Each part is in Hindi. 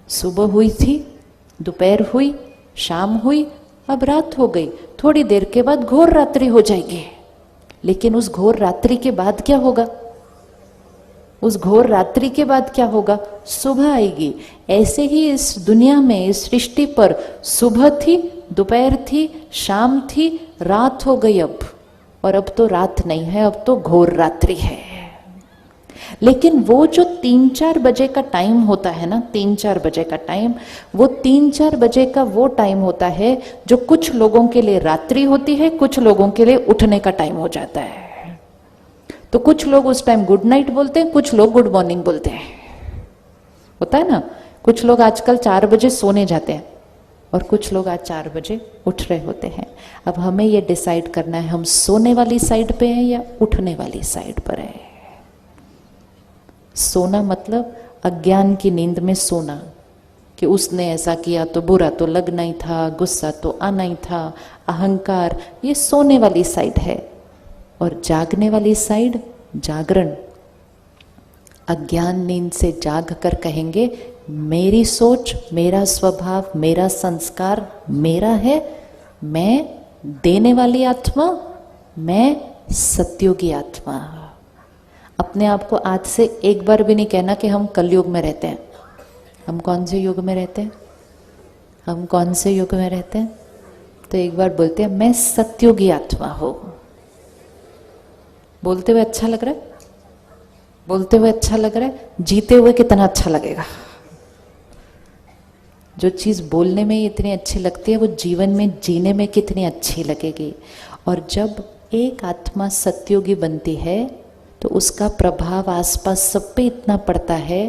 सुबह हुई थी, दोपहर हुई, शाम हुई, अब रात हो गई, थोड़ी देर के बाद घोर रात्रि हो जाएगी। लेकिन उस घोर रात्रि के बाद क्या होगा? उस घोर रात्रि के बाद क्या होगा? सुबह आएगी। ऐसे ही इस दुनिया में, इस सृष्टि पर सुबह थी, दोपहर थी, शाम थी, रात हो गई अब, और अब तो रात नहीं है, अब तो घोर रात्रि है। लेकिन वो जो 3-4 बजे का टाइम होता है ना, 3-4 बजे का टाइम, वो 3-4 बजे का वो टाइम होता है जो कुछ लोगों के लिए रात्रि होती है, कुछ लोगों के लिए उठने का टाइम हो जाता है। तो कुछ लोग उस टाइम गुड नाइट बोलते हैं, कुछ लोग गुड मॉर्निंग बोलते हैं। होता है ना, कुछ लोग आजकल 4 बजे सोने जाते हैं और कुछ लोग आज 4 बजे उठ रहे होते हैं। अब हमें ये डिसाइड करना है, हम सोने वाली साइड पे हैं या उठने वाली साइड पर है। सोना मतलब अज्ञान की नींद में सोना, कि उसने ऐसा किया तो बुरा तो लगना ही था, गुस्सा तो आना ही था, अहंकार, ये सोने वाली साइड है। और जागने वाली साइड जागरण। अज्ञान नींद से जाग कर कहेंगे, मेरी सोच, मेरा स्वभाव, मेरा संस्कार मेरा है, मैं देने वाली आत्मा, मैं सत्युगी आत्मा। अपने आप को आज से एक बार भी नहीं कहना कि हम कलयुग में रहते हैं। हम कौन से युग में रहते हैं? हम कौन से युग में रहते हैं? तो एक बार बोलते हैं, मैं सत्युगी आत्मा हूं। बोलते हुए अच्छा लग रहा है? बोलते हुए अच्छा लग रहा है? जीते हुए कितना अच्छा लगेगा। जो चीज बोलने में इतनी अच्छी लगती है, वो जीवन में जीने में कितनी अच्छी लगेगी। और जब एक आत्मा सत्युगी बनती है तो उसका प्रभाव आसपास सब पे इतना पड़ता है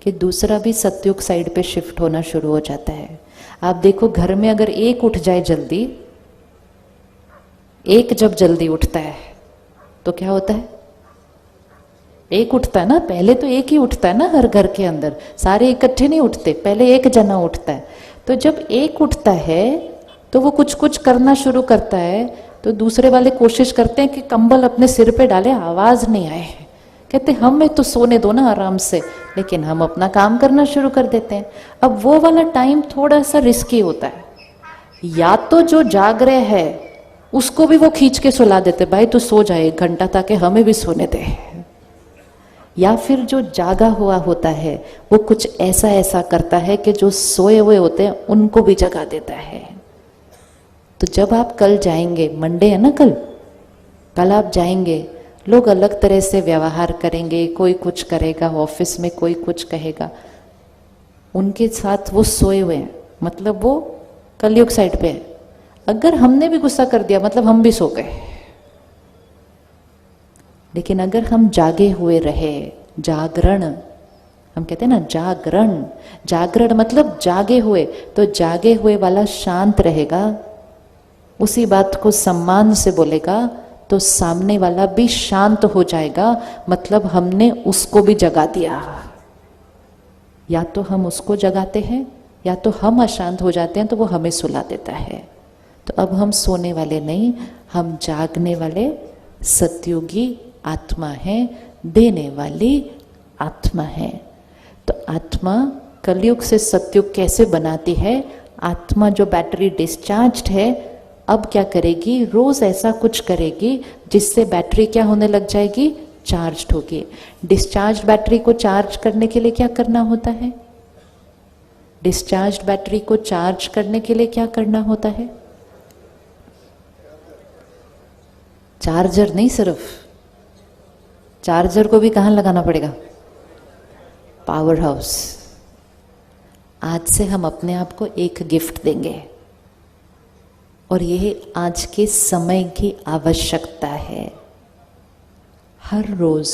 कि दूसरा भी सत्युग साइड पे शिफ्ट होना शुरू हो जाता है। आप देखो, घर में अगर एक उठ जाए जल्दी, एक जब जल्दी उठता है तो क्या होता है? एक उठता है ना, पहले तो एक ही उठता है ना, हर घर के अंदर सारे इकट्ठे नहीं उठते, पहले एक जना उठता है। तो जब एक उठता है तो वो कुछ कुछ करना शुरू करता है, तो दूसरे वाले कोशिश करते हैं कि कंबल अपने सिर पे डाले, आवाज नहीं आए। कहते हमें तो सोने दो ना आराम से, लेकिन हम अपना काम करना शुरू कर देते हैं। अब वो वाला टाइम थोड़ा सा रिस्की होता है। या तो जो जाग रहे हैं उसको भी वो खींच के सुला देते, भाई तू सो जाए 1 घंटा ताकि हमें भी सोने दे। या फिर जो जागा हुआ होता है वो कुछ ऐसा ऐसा करता है कि जो सोए हुए होते हैं उनको भी जगा देता है। तो जब आप कल जाएंगे, मंडे है ना कल आप जाएंगे, लोग अलग तरह से व्यवहार करेंगे, कोई कुछ करेगा, ऑफिस में कोई कुछ कहेगा, उनके साथ वो सोए हुए हैं, मतलब वो कलयुग साइड पे है। अगर हमने भी गुस्सा कर दिया मतलब हम भी सो गए। लेकिन अगर हम जागे हुए रहे, जागरण, हम कहते हैं ना जागरण, जागरण मतलब जागे हुए, तो जागे हुए वाला शांत रहेगा, उसी बात को सम्मान से बोलेगा तो सामने वाला भी शांत हो जाएगा, मतलब हमने उसको भी जगा दिया। या तो हम उसको जगाते हैं या तो हम अशांत हो जाते हैं तो वो हमें सुला देता है। तो अब हम सोने वाले नहीं, हम जागने वाले सत्युगी आत्मा है, देने वाली आत्मा है। तो आत्मा कलयुग से सत्युग कैसे बनाती है? आत्मा जो बैटरी डिस्चार्ज्ड है, अब क्या करेगी? रोज ऐसा कुछ करेगी जिससे बैटरी क्या होने लग जाएगी? चार्ज्ड होगी। डिस्चार्ज्ड बैटरी को चार्ज करने के लिए क्या करना होता है? डिस्चार्ज्ड बैटरी को चार्ज करने के लिए क्या करना होता है? चार्जर नहीं, सिर्फ चार्जर को भी कहाँ लगाना पड़ेगा? Power house. आज से हम अपने आप को एक गिफ्ट देंगे और यह आज के समय की आवश्यकता है। हर रोज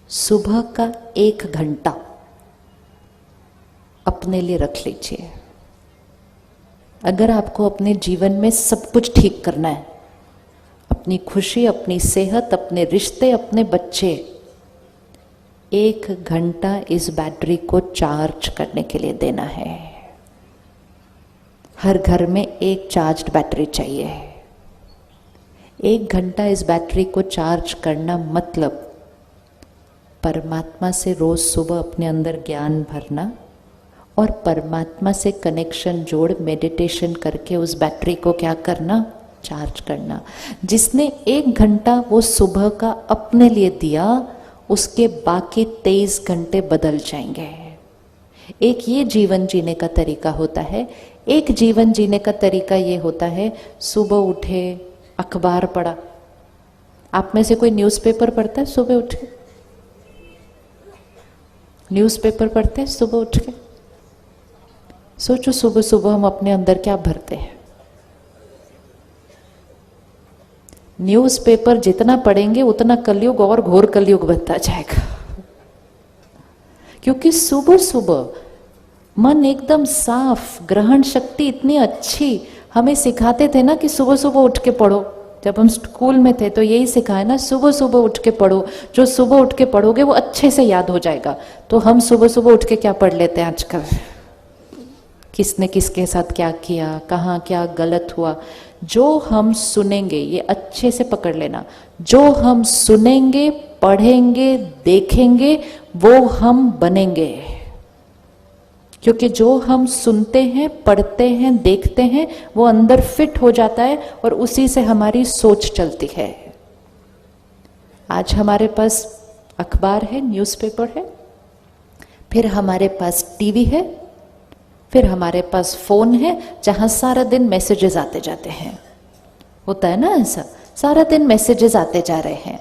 सुबह का 1 घंटा अपने लिए रख लीजिए। अगर आपको अपने जीवन में सब कुछ ठीक करना है, अपनी खुशी, अपनी सेहत, अपने रिश्ते, अपने बच्चे, 1 घंटा इस बैटरी को चार्ज करने के लिए देना है। हर घर में एक चार्ज्ड बैटरी चाहिए। 1 घंटा इस बैटरी को चार्ज करना मतलब परमात्मा से रोज सुबह अपने अंदर ज्ञान भरना और परमात्मा से कनेक्शन जोड़ मेडिटेशन करके उस बैटरी को क्या करना, चार्ज करना। जिसने 1 घंटा वो सुबह का अपने लिए दिया, उसके बाकी 23 घंटे बदल जाएंगे। एक ये जीवन जीने का तरीका होता है। एक जीवन जीने का तरीका ये होता है, सुबह उठे, अखबार पढ़ा। आप में से कोई न्यूज़पेपर पढ़ता है सुबह उठ के? न्यूज़पेपर पढ़ते हैं सुबह उठ के? सोचो सुबह सुबह हम अपने अंदर क्या भरते हैं। न्यूज़पेपर जितना पढ़ेंगे उतना कलयुग और घोर कलयुग बनता जाएगा। क्योंकि सुबह सुबह मन एकदम साफ, ग्रहण शक्ति इतनी अच्छी। हमें सिखाते थे ना कि सुबह सुबह उठ के पढ़ो। जब हम स्कूल में थे तो यही सिखाया ना, सुबह सुबह उठ के पढ़ो। जो सुबह उठ के पढ़ोगे वो अच्छे से याद हो जाएगा। तो हम सुबह सुबह उठ के क्या पढ़ लेते हैं आजकल? किसने किसके साथ क्या किया, कहाँ क्या गलत हुआ। जो हम सुनेंगे, ये अच्छे से पकड़ लेना, जो हम सुनेंगे, पढ़ेंगे, देखेंगे, वो हम बनेंगे। क्योंकि जो हम सुनते हैं, पढ़ते हैं, देखते हैं, वो अंदर फिट हो जाता है और उसी से हमारी सोच चलती है। आज हमारे पास अखबार है, न्यूज़पेपर है, फिर हमारे पास टीवी है, फिर हमारे पास फोन है जहां सारा दिन मैसेजेस आते जाते हैं। होता है ना ऐसा, सारा दिन मैसेजेस आते जा रहे हैं।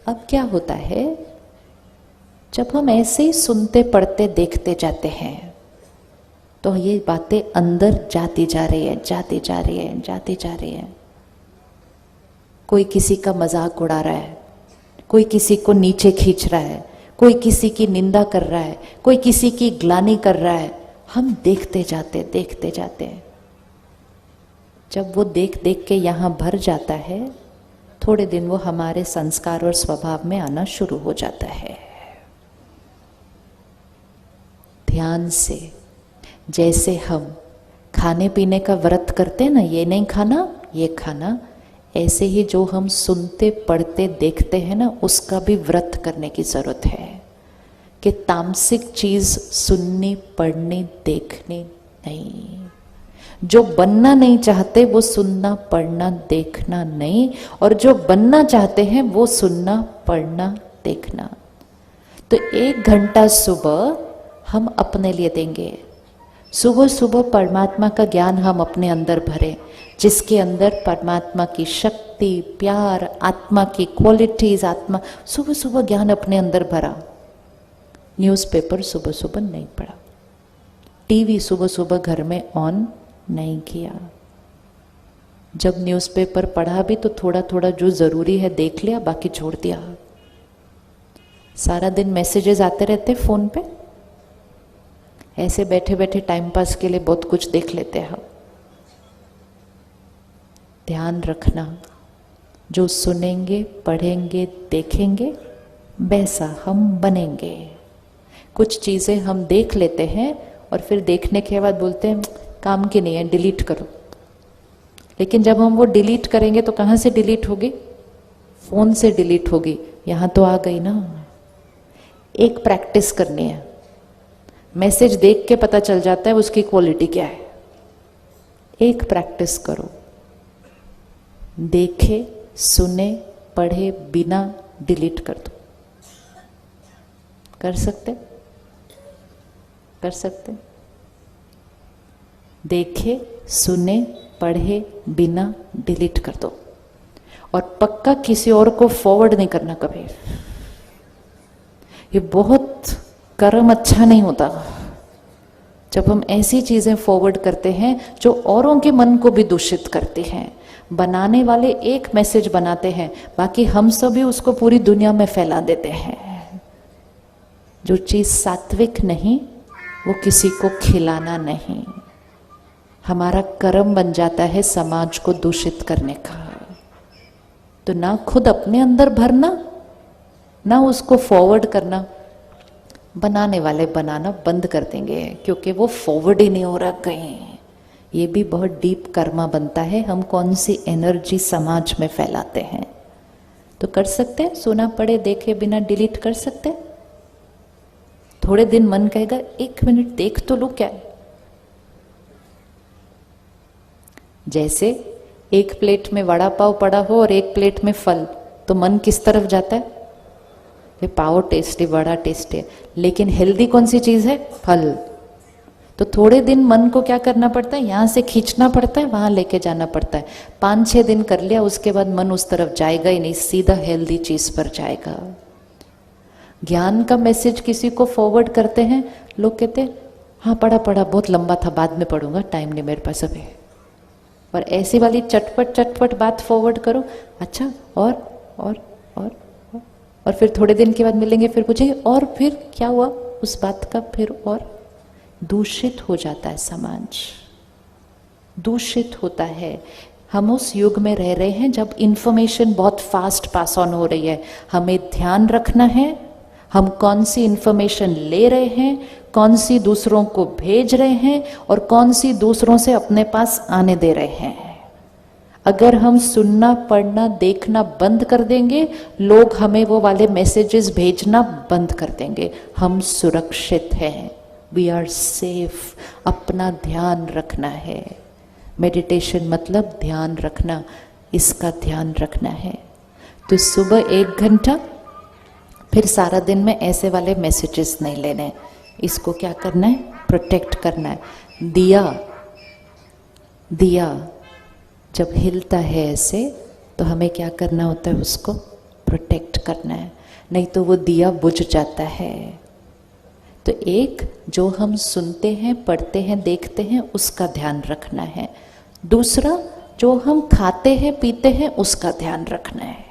अब क्या होता है, जब हम ऐसे ही सुनते, पढ़ते, देखते जाते हैं तो ये बातें अंदर जाती जा रही है, जाती जा रही है, जाती जा रही है। कोई किसी का मजाक उड़ा रहा है, कोई किसी को नीचे खींच रहा है, कोई किसी की निंदा कर रहा है, कोई किसी की ग्लानि कर रहा है। हम देखते जाते, देखते जाते हैं। जब वो देख देख के यहाँ भर जाता है, थोड़े दिन वो हमारे संस्कार और स्वभाव में आना शुरू हो जाता है। ध्यान से, जैसे हम खाने पीने का व्रत करते हैं ना, ये नहीं खाना, ये खाना, ऐसे ही जो हम सुनते, पढ़ते, देखते हैं ना, उसका भी व्रत करने की जरूरत है। कि तामसिक चीज सुननी, पढ़नी, देखनी नहीं। जो बनना नहीं चाहते वो सुनना, पढ़ना, देखना नहीं, और जो बनना चाहते हैं वो सुनना, पढ़ना, देखना। तो 1 घंटा सुबह हम अपने लिए देंगे। सुबह सुबह परमात्मा का ज्ञान हम अपने अंदर भरें, जिसके अंदर परमात्मा की शक्ति, प्यार, आत्मा की क्वालिटीज, आत्मा, सुबह सुबह ज्ञान अपने अंदर भरा। न्यूज़पेपर सुबह सुबह नहीं पढ़ा, टीवी सुबह सुबह घर में ऑन नहीं किया। जब न्यूज़पेपर पढ़ा भी तो थोड़ा थोड़ा जो ज़रूरी है देख लिया, बाकी छोड़ दिया। सारा दिन मैसेजेस आते रहते फ़ोन पे, ऐसे बैठे बैठे टाइम पास के लिए बहुत कुछ देख लेते हैं हम। ध्यान रखना, जो सुनेंगे, पढ़ेंगे, देखेंगे, वैसा हम बनेंगे। कुछ चीज़ें हम देख लेते हैं और फिर देखने के बाद बोलते हैं काम की नहीं है, डिलीट करो। लेकिन जब हम वो डिलीट करेंगे तो कहाँ से डिलीट होगी? फ़ोन से डिलीट होगी। यहाँ तो आ गई ना। एक प्रैक्टिस करनी है। मैसेज देख के पता चल जाता है उसकी क्वालिटी क्या है। एक प्रैक्टिस करो, देखे, सुने, पढ़े बिना डिलीट कर दो। कर सकते? कर सकते? देखे, सुने, पढ़े बिना डिलीट कर दो। और पक्का किसी और को फॉरवर्ड नहीं करना कभी। ये बहुत कर्म अच्छा नहीं होता जब हम ऐसी चीजें फॉरवर्ड करते हैं जो औरों के मन को भी दूषित करती हैं। बनाने वाले एक मैसेज बनाते हैं, बाकी हम सभी उसको पूरी दुनिया में फैला देते हैं। जो चीज सात्विक नहीं वो किसी को खिलाना नहीं। हमारा कर्म बन जाता है समाज को दूषित करने का। तो ना खुद अपने अंदर भरना, ना उसको फॉरवर्ड करना। बनाने वाले बनाना बंद कर देंगे क्योंकि वो फॉरवर्ड ही नहीं हो रहा कहीं। ये भी बहुत डीप कर्मा बनता है, हम कौन सी एनर्जी समाज में फैलाते हैं। तो कर सकते हैं, सुना पढ़े देखे बिना डिलीट कर सकते हैं। थोड़े दिन मन कहेगा 1 मिनट देख तो लो क्या है। जैसे एक प्लेट में वड़ा पाव पड़ा हो और एक प्लेट में फल, तो मन किस तरफ जाता है? ये पाव टेस्टी, वड़ा टेस्टी है, लेकिन हेल्दी कौन सी चीज है? फल। तो थोड़े दिन मन को क्या करना पड़ता है? यहां से खींचना पड़ता है, वहां लेके जाना पड़ता है। 5-6 दिन कर लिया, उसके बाद मन उस तरफ जाएगा ही नहीं, सीधा हेल्दी चीज पर जाएगा। ज्ञान का मैसेज किसी को फॉरवर्ड करते हैं, लोग कहते हैं हाँ पढ़ा बहुत लंबा था, बाद में पढ़ूंगा, टाइम नहीं मेरे पास अभी। और ऐसी वाली चटपट बात फॉरवर्ड करो, अच्छा और फिर थोड़े दिन के बाद मिलेंगे, फिर पूछेंगे और फिर क्या हुआ उस बात का, फिर और दूषित हो जाता है समाज, दूषित होता है। हम उस युग में रह रहे हैं जब इंफॉर्मेशन बहुत फास्ट पास ऑन हो रही है। हमें ध्यान रखना है हम कौन सी इंफॉर्मेशन ले रहे हैं, कौन सी दूसरों को भेज रहे हैं और कौन सी दूसरों से अपने पास आने दे रहे हैं। अगर हम सुनना, पढ़ना, देखना बंद कर देंगे, लोग हमें वो वाले मैसेजेस भेजना बंद कर देंगे। हम सुरक्षित हैं, वी आर सेफ। अपना ध्यान रखना है। मेडिटेशन मतलब ध्यान रखना, इसका ध्यान रखना है। तो सुबह 1 घंटा, फिर सारा दिन में ऐसे वाले मैसेजेस नहीं लेने। इसको क्या करना है? प्रोटेक्ट करना है। दिया जब हिलता है ऐसे, तो हमें क्या करना होता है? उसको प्रोटेक्ट करना है, नहीं तो वो दिया बुझ जाता है। तो एक जो हम सुनते हैं, पढ़ते हैं, देखते हैं, उसका ध्यान रखना है। दूसरा जो हम खाते हैं, पीते हैं, उसका ध्यान रखना है।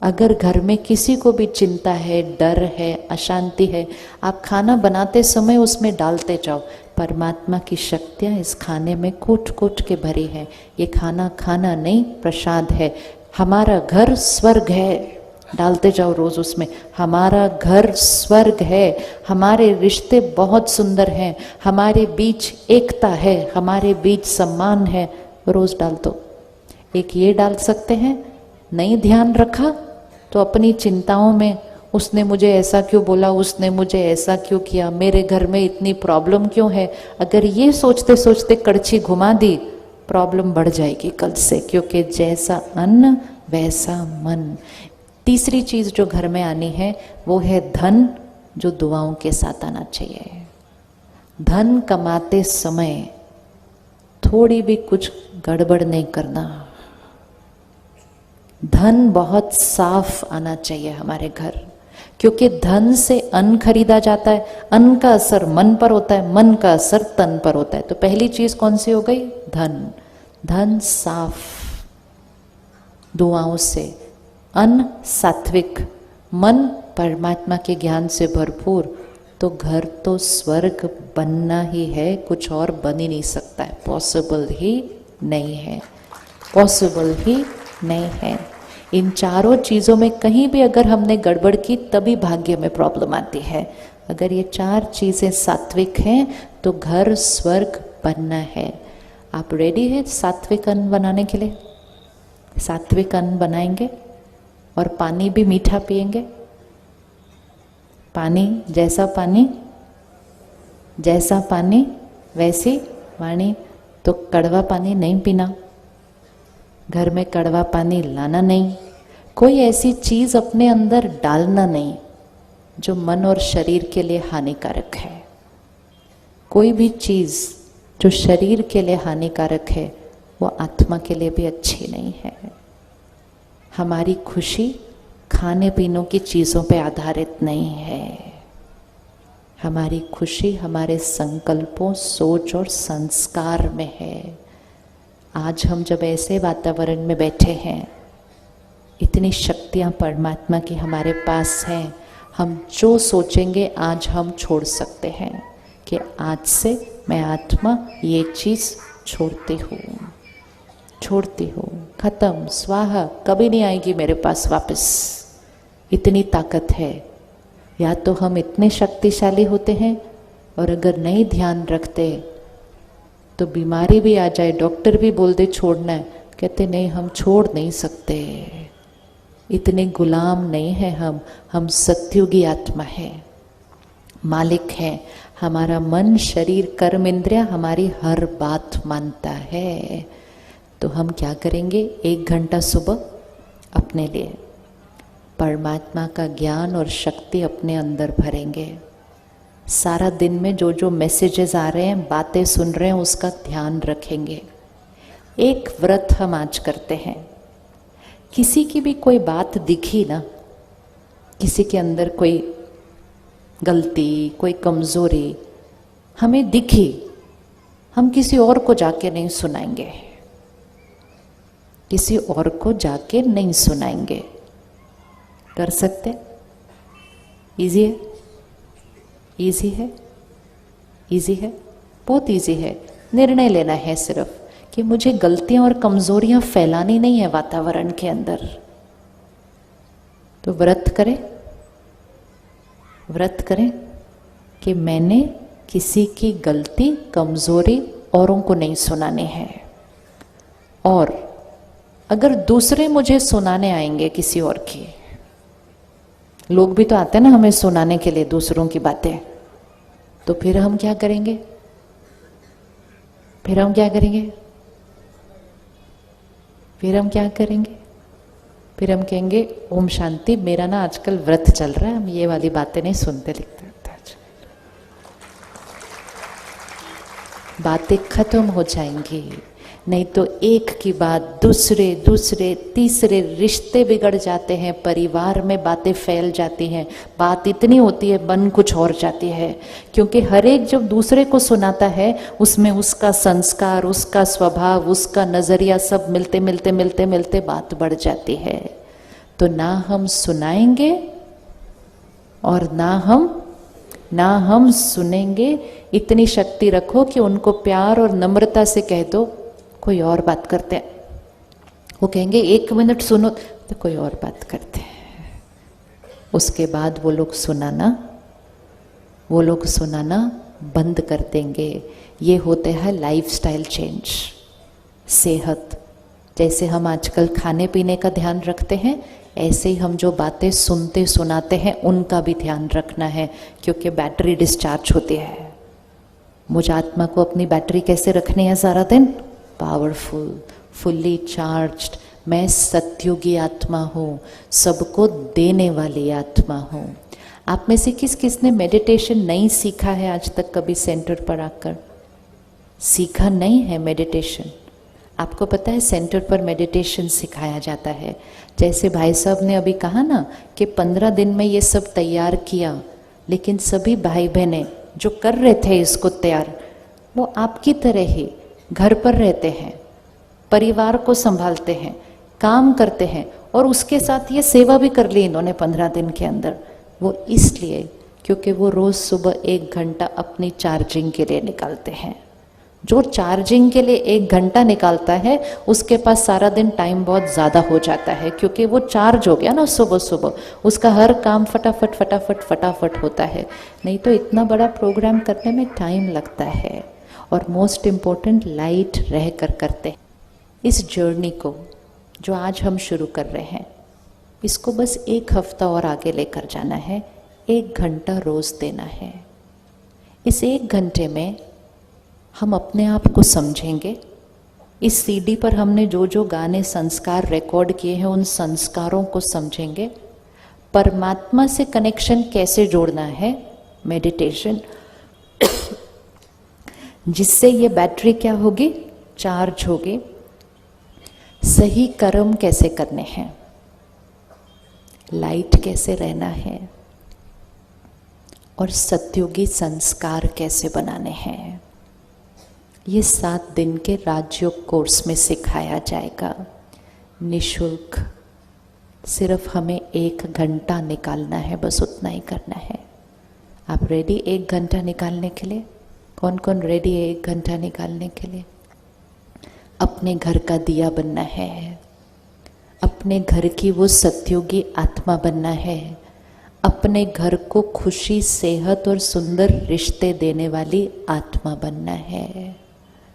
अगर घर में किसी को भी चिंता है, डर है, अशांति है, आप खाना बनाते समय उसमें डालते जाओ, परमात्मा की शक्तियाँ इस खाने में कूट कूट के भरी है। ये खाना खाना नहीं, प्रसाद है। हमारा घर स्वर्ग है, डालते जाओ रोज उसमें, हमारा घर स्वर्ग है। हमारे रिश्ते बहुत सुंदर हैं, हमारे बीच एकता है, हमारे बीच सम्मान है, रोज डाल दो। एक ये डाल सकते हैं। नहीं ध्यान रखा तो अपनी चिंताओं में, उसने मुझे ऐसा क्यों बोला, उसने मुझे ऐसा क्यों किया, मेरे घर में इतनी प्रॉब्लम क्यों है, अगर ये सोचते सोचते कड़छी घुमा दी, प्रॉब्लम बढ़ जाएगी कल से, क्योंकि जैसा अन्न वैसा मन। तीसरी चीज जो घर में आनी है वो है धन, जो दुआओं के साथ आना चाहिए। धन कमाते समय थोड़ी भी कुछ गड़बड़ नहीं करना। धन बहुत साफ आना चाहिए हमारे घर, क्योंकि धन से अन्न खरीदा जाता है, अन्न का असर मन पर होता है, मन का असर तन पर होता है। तो पहली चीज कौन सी हो गई? धन। धन साफ, दुआओं से। अन्न सात्विक, मन परमात्मा के ज्ञान से भरपूर। तो घर तो स्वर्ग बनना ही है, कुछ और बन ही नहीं सकता है, पॉसिबल ही नहीं है, पॉसिबल ही नहीं है। इन चारों चीज़ों में कहीं भी अगर हमने गड़बड़ की, तभी भाग्य में प्रॉब्लम आती है। अगर ये 4 चीज़ें सात्विक हैं तो घर स्वर्ग बनना है। आप रेडी है सात्विक अन्न बनाने के लिए? सात्विक अन्न बनाएंगे और पानी भी मीठा पिएंगे। पानी जैसा पानी वैसी वाणी। तो कड़वा पानी नहीं पीना, घर में कड़वा पानी लाना नहीं, कोई ऐसी चीज अपने अंदर डालना नहीं जो मन और शरीर के लिए हानिकारक है। कोई भी चीज जो शरीर के लिए हानिकारक है वो आत्मा के लिए भी अच्छी नहीं है। हमारी खुशी खाने पीने की चीजों पे आधारित नहीं है। हमारी खुशी हमारे संकल्पों, सोच और संस्कार में है। आज हम जब ऐसे वातावरण में बैठे हैं, इतनी शक्तियाँ परमात्मा की हमारे पास हैं, हम जो सोचेंगे आज हम छोड़ सकते हैं कि आज से मैं आत्मा ये चीज़ छोड़ती हूँ, खत्म, स्वाहा, कभी नहीं आएगी मेरे पास वापस। इतनी ताकत है। या तो हम इतने शक्तिशाली होते हैं, और अगर नहीं ध्यान रखते तो बीमारी भी आ जाए, डॉक्टर भी बोल दे छोड़ना है, कहते नहीं हम छोड़ नहीं सकते, इतने गुलाम नहीं है हम सत्युगी आत्मा है। मालिक है। हमारा मन, शरीर, कर्म, इंद्रिया हमारी हर बात मानता है। तो हम क्या करेंगे? 1 घंटा सुबह अपने लिए परमात्मा का ज्ञान और शक्ति अपने अंदर भरेंगे। सारा दिन में जो जो मैसेजेस आ रहे हैं, बातें सुन रहे हैं, उसका ध्यान रखेंगे। एक व्रत हम आज करते हैं। किसी की भी कोई बात दिखी ना, किसी के अंदर कोई गलती, कोई कमजोरी हमें दिखी, हम किसी और को जाके नहीं सुनाएंगे, किसी और को जाके नहीं सुनाएंगे। कर सकते? इजी है? इजी है? इजी है, बहुत इजी है। निर्णय लेना है सिर्फ कि मुझे गलतियां और कमजोरियां फैलानी नहीं है वातावरण के अंदर। तो व्रत करें, व्रत करें कि मैंने किसी की गलती, कमजोरी औरों को नहीं सुनानी है। और अगर दूसरे मुझे सुनाने आएंगे किसी और की, लोग भी तो आते हैं ना हमें सुनाने के लिए दूसरों की बातें, तो फिर हम क्या करेंगे? फिर हम क्या करेंगे? फिर हम क्या करेंगे? फिर हम कहेंगे ओम शांति, मेरा ना आजकल व्रत चल रहा है, हम ये वाली बातें नहीं सुनते लिखते। बातें खत्म हो जाएंगी। नहीं तो एक की बात दूसरे दूसरे तीसरे रिश्ते बिगड़ जाते हैं, परिवार में बातें फैल जाती हैं। बात इतनी होती है, बन कुछ और जाती है। क्योंकि हर एक जब दूसरे को सुनाता है, उसमें उसका संस्कार, उसका स्वभाव, उसका नजरिया सब मिलते मिलते मिलते मिलते बात बढ़ जाती है। तो ना हम सुनाएंगे और ना हम सुनेंगे। इतनी शक्ति रखो कि उनको प्यार और नम्रता से कह दो, कोई और बात करते हैं। वो कहेंगे 1 मिनट सुनो, तो कोई और बात करते हैं। उसके बाद वो लोग सुनाना बंद कर देंगे। ये होते हैं लाइफस्टाइल चेंज। सेहत, जैसे हम आजकल खाने पीने का ध्यान रखते हैं, ऐसे ही हम जो बातें सुनते सुनाते हैं उनका भी ध्यान रखना है, क्योंकि बैटरी डिस्चार्ज होती है। मुझे आत्मा को अपनी बैटरी कैसे रखनी है? सारा दिन पावरफुल, फुल्ली चार्ज्ड। मैं सत्युगी आत्मा हूँ, सबको देने वाली आत्मा हूँ। आप में से किस किस ने मेडिटेशन नहीं सीखा है आज तक? कभी सेंटर पर आकर सीखा नहीं है मेडिटेशन? आपको पता है सेंटर पर मेडिटेशन सिखाया जाता है। जैसे भाई साहब ने अभी कहा ना कि 15 दिन में ये सब तैयार किया, लेकिन सभी भाई बहनें जो कर रहे थे इसको तैयार, वो आपकी तरह ही घर पर रहते हैं, परिवार को संभालते हैं, काम करते हैं, और उसके साथ ये सेवा भी कर ली इन्होंने 15 दिन के अंदर। वो इसलिए क्योंकि वो रोज़ सुबह 1 घंटा अपनी चार्जिंग के लिए निकालते हैं। जो चार्जिंग के लिए 1 घंटा निकालता है, उसके पास सारा दिन टाइम बहुत ज़्यादा हो जाता है, क्योंकि वो चार्ज हो गया ना सुबह सुबह। उसका हर काम फटाफट फटाफट फटाफट होता है। नहीं तो इतना बड़ा प्रोग्राम करने में टाइम लगता है। और मोस्ट इम्पोर्टेंट, लाइट रह कर करते हैं। इस जर्नी को जो आज हम शुरू कर रहे हैं, इसको बस 1 हफ्ता और आगे लेकर जाना है। 1 घंटा रोज़ देना है। इस 1 घंटे में हम अपने आप को समझेंगे। इस सीडी पर हमने जो जो गाने, संस्कार रिकॉर्ड किए हैं, उन संस्कारों को समझेंगे। परमात्मा से कनेक्शन कैसे जोड़ना है, मेडिटेशन, जिससे ये बैटरी क्या होगी? चार्ज होगी। सही कर्म कैसे करने हैं, लाइट कैसे रहना है, और सत्युगी संस्कार कैसे बनाने हैं, ये 7 दिन के राजयोग कोर्स में सिखाया जाएगा। निशुल्क। सिर्फ हमें 1 घंटा निकालना है, बस उतना ही करना है। आप रेडी 1 घंटा निकालने के लिए? कौन कौन रेडी है 1 घंटा निकालने के लिए? अपने घर का दिया बनना है, अपने घर की वो सत्योगी आत्मा बनना है, अपने घर को खुशी, सेहत और सुंदर रिश्ते देने वाली आत्मा बनना है।